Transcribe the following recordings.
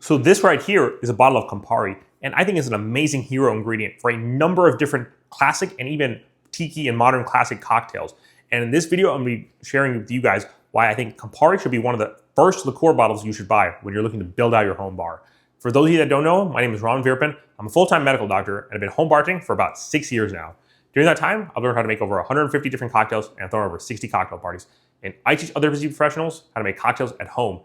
So this right here is a bottle of Campari, and I think it's an amazing hero ingredient for a number of different classic and even tiki and modern classic cocktails. And in this video, I'm going to be sharing with you guys why I think Campari should be one of the first liqueur bottles you should buy when you're looking to build out your home bar. For those of you that don't know, my name is Ron Virpin. I'm a full-time medical doctor, and I've been home bartending for about 6 years now. During that time, I've learned how to make over 150 different cocktails and thrown over 60 cocktail parties. And I teach other busy professionals how to make cocktails at home.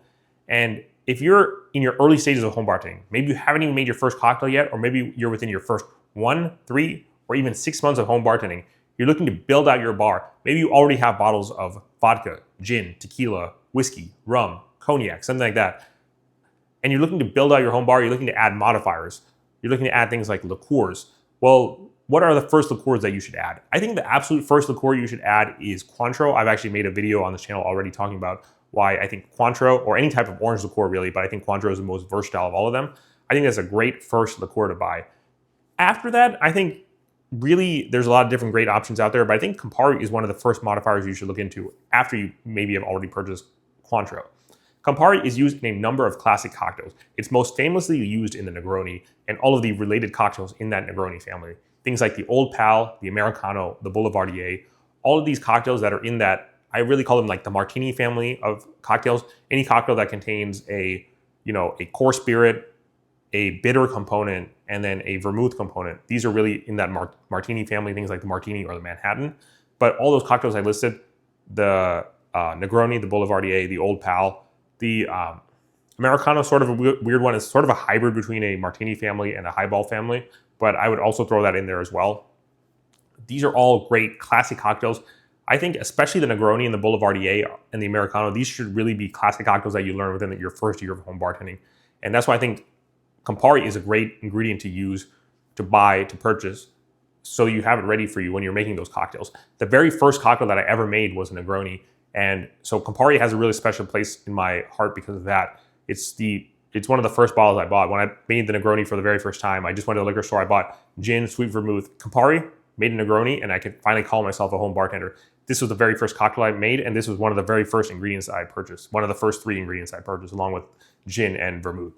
And if you're in your early stages of home bartending, maybe you haven't even made your first cocktail yet, or maybe you're within your first 1, 3, or even 6 months of home bartending, you're looking to build out your bar. Maybe you already have bottles of vodka, gin, tequila, whiskey, rum, cognac, something like that. And you're looking to build out your home bar, you're looking to add modifiers. You're looking to add things like liqueurs. Well, what are the first liqueurs that you should add? I think the absolute first liqueur you should add is Cointreau. I've actually made a video on this channel already talking about why I think Cointreau, or any type of orange liqueur really, but I think Cointreau is the most versatile of all of them. I think that's a great first liqueur to buy. After that, I think really there's a lot of different great options out there, but I think Campari is one of the first modifiers you should look into after you maybe have already purchased Cointreau. Campari is used in a number of classic cocktails. It's most famously used in the Negroni and all of the related cocktails in that Negroni family. Things like the Old Pal, the Americano, the Boulevardier, all of these cocktails that are in that, I really call them like the martini family of cocktails. Any cocktail that contains a core spirit, a bitter component, and then a vermouth component. These are really in that martini family, things like the martini or the Manhattan. But all those cocktails I listed, the Negroni, the Boulevardier, the Old Pal, the Americano, sort of a weird one. It's sort of a hybrid between a martini family and a highball family, but I would also throw that in there as well. These are all great classic cocktails. I think especially the Negroni and the Boulevardier and the Americano, these should really be classic cocktails that you learn within your first year of home bartending. And that's why I think Campari is a great ingredient to use, to buy, to purchase, so you have it ready for you when you're making those cocktails. The very first cocktail that I ever made was a Negroni. And so Campari has a really special place in my heart because of that. It's one of the first bottles I bought. When I made the Negroni for the very first time, I just went to the liquor store, I bought gin, sweet vermouth, Campari, made a Negroni, and I could finally call myself a home bartender. This was the very first cocktail I made, and this was one of the very first ingredients I purchased. One of the first 3 ingredients I purchased, along with gin and vermouth.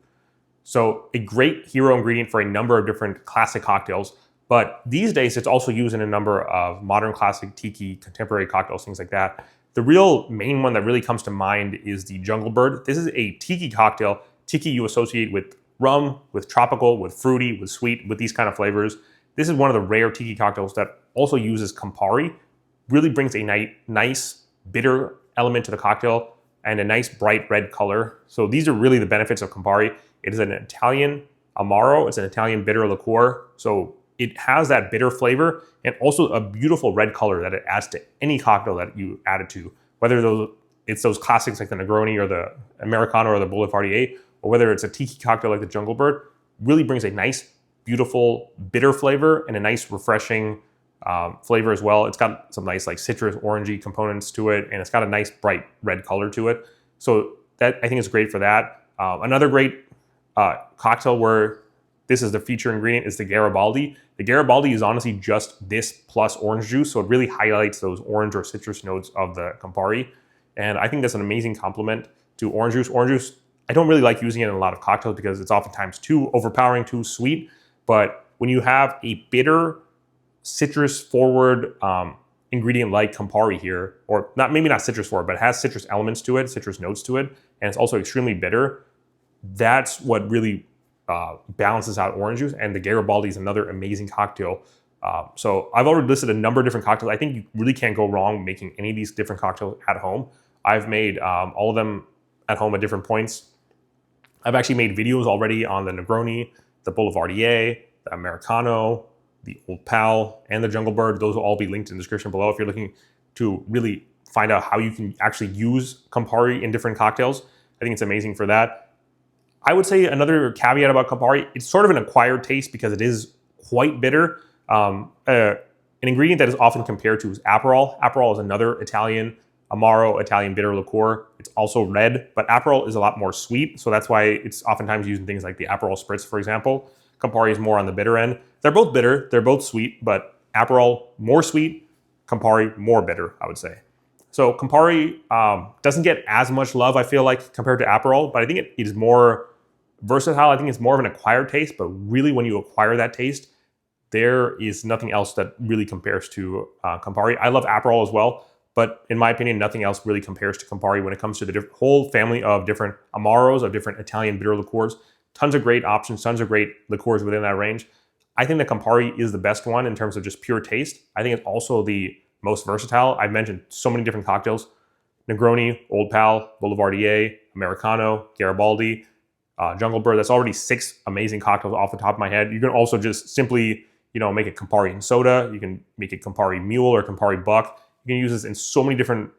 So a great hero ingredient for a number of different classic cocktails. But these days, it's also used in a number of modern classic tiki, contemporary cocktails, things like that. The real main one that really comes to mind is the Jungle Bird. This is a tiki cocktail. Tiki you associate with rum, with tropical, with fruity, with sweet, with these kind of flavors. This is one of the rare tiki cocktails that also uses Campari. Really brings a nice bitter element to the cocktail and a nice bright red color. So these are really the benefits of Campari. It is an Italian Amaro. It's an Italian bitter liqueur. So it has that bitter flavor and also a beautiful red color that it adds to any cocktail that you add it to. Whether it's those classics like the Negroni or the Americano or the Boulevardier, or whether it's a tiki cocktail like the Jungle Bird, really brings a nice, beautiful, bitter flavor and a nice, refreshing flavor as well. It's got some nice like citrus, orangey components to it, and it's got a nice, bright red color to it. So that I think is great for that. Another great cocktail where this is the feature ingredient is the Garibaldi. The Garibaldi is honestly just this plus orange juice, so it really highlights those orange or citrus notes of the Campari. And I think that's an amazing complement to orange juice. Orange juice, I don't really like using it in a lot of cocktails because it's oftentimes too overpowering, too sweet. But when you have a bitter, citrus forward ingredient like Campari here, or maybe not citrus forward, but it has citrus elements to it, citrus notes to it, and it's also extremely bitter, that's what really balances out orange juice. And the Garibaldi is another amazing cocktail. So I've already listed a number of different cocktails. I think you really can't go wrong making any of these different cocktails at home. I've made all of them at home at different points. I've actually made videos already on the Negroni, the Boulevardier, the Americano, the Old Pal, and the Jungle Bird. Those will all be linked in the description below if you're looking to really find out how you can actually use Campari in different cocktails. I think it's amazing for that. I would say another caveat about Campari, it's sort of an acquired taste because it is quite bitter. An ingredient that is often compared to is Aperol. Aperol is another Italian Amaro, Italian bitter liqueur. It's also red, but Aperol is a lot more sweet, so that's why it's oftentimes used in things like the Aperol Spritz, for example. Campari is more on the bitter end. They're both bitter, they're both sweet, but Aperol more sweet, Campari more bitter, I would say. So Campari doesn't get as much love, I feel like, compared to Aperol, but I think it is more Versatile, I think it's more of an acquired taste, but really when you acquire that taste, there is nothing else that really compares to Campari. I love Aperol as well, but in my opinion, nothing else really compares to Campari when it comes to the whole family of different Amaros, of different Italian bitter liqueurs. Tons of great options, tons of great liqueurs within that range. I think that Campari is the best one in terms of just pure taste. I think it's also the most versatile. I've mentioned so many different cocktails. Negroni, Old Pal, Boulevardier, Americano, Garibaldi, Jungle Bird. That's already 6 amazing cocktails off the top of my head. You can also just simply, make a Campari and soda. You can make a Campari Mule or Campari Buck. You can use this in so many different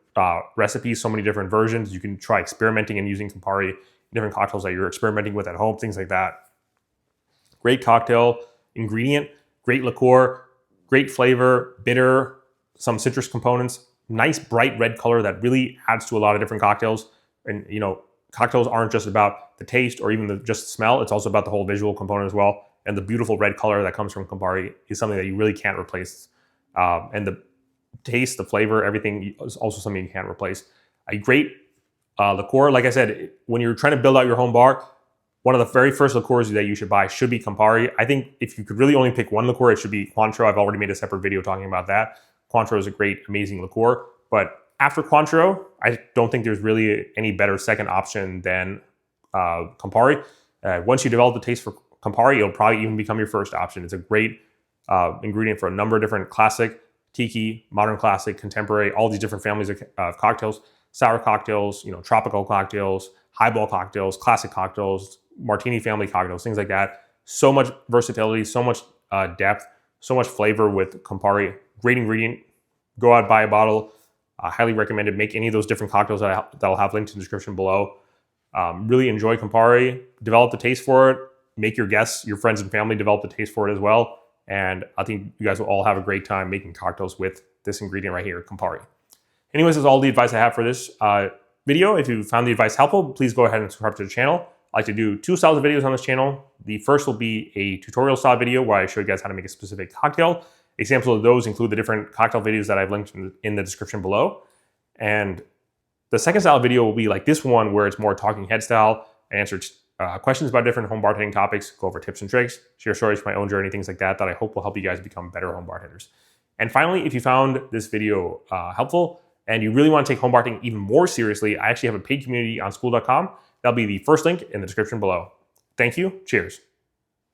recipes, so many different versions. You can try experimenting and using Campari in different cocktails that you're experimenting with at home, things like that. Great cocktail ingredient, great liqueur, great flavor, bitter, some citrus components, nice bright red color that really adds to a lot of different cocktails. And cocktails aren't just about the taste or even just the smell. It's also about the whole visual component as well. And the beautiful red color that comes from Campari is something that you really can't replace. And the taste, the flavor, everything is also something you can't replace. A great liqueur, like I said, when you're trying to build out your home bar, one of the very first liqueurs that you should buy should be Campari. I think if you could really only pick one liqueur, it should be Cointreau. I've already made a separate video talking about that. Cointreau is a great, amazing liqueur. But after Cointreau, I don't think there's really any better second option than Campari. Once you develop the taste for Campari, it'll probably even become your first option. It's a great ingredient for a number of different classic, tiki, modern classic, contemporary, all these different families of cocktails, sour cocktails, tropical cocktails, highball cocktails, classic cocktails, martini family cocktails, things like that. So much versatility, so much depth, so much flavor with Campari. Great ingredient. Go out, buy a bottle. Highly recommended. Make any of those different cocktails that I'll have linked in the description below. Really enjoy Campari. Develop the taste for it. Make your guests, your friends and family develop the taste for it as well. And I think you guys will all have a great time making cocktails with this ingredient right here, Campari. Anyways, that's all the advice I have for this video. If you found the advice helpful, please go ahead and subscribe to the channel. I like to do 2 styles of videos on this channel. The first will be a tutorial style video where I show you guys how to make a specific cocktail. Examples of those include the different cocktail videos that I've linked in the description below. And the second style video will be like this one where it's more talking head style. I answer questions about different home bartending topics, go over tips and tricks, share stories from my own journey, things like that I hope will help you guys become better home bartenders. And finally, if you found this video helpful and you really want to take home bartending even more seriously, I actually have a paid community on school.com. That'll be the first link in the description below. Thank you. Cheers.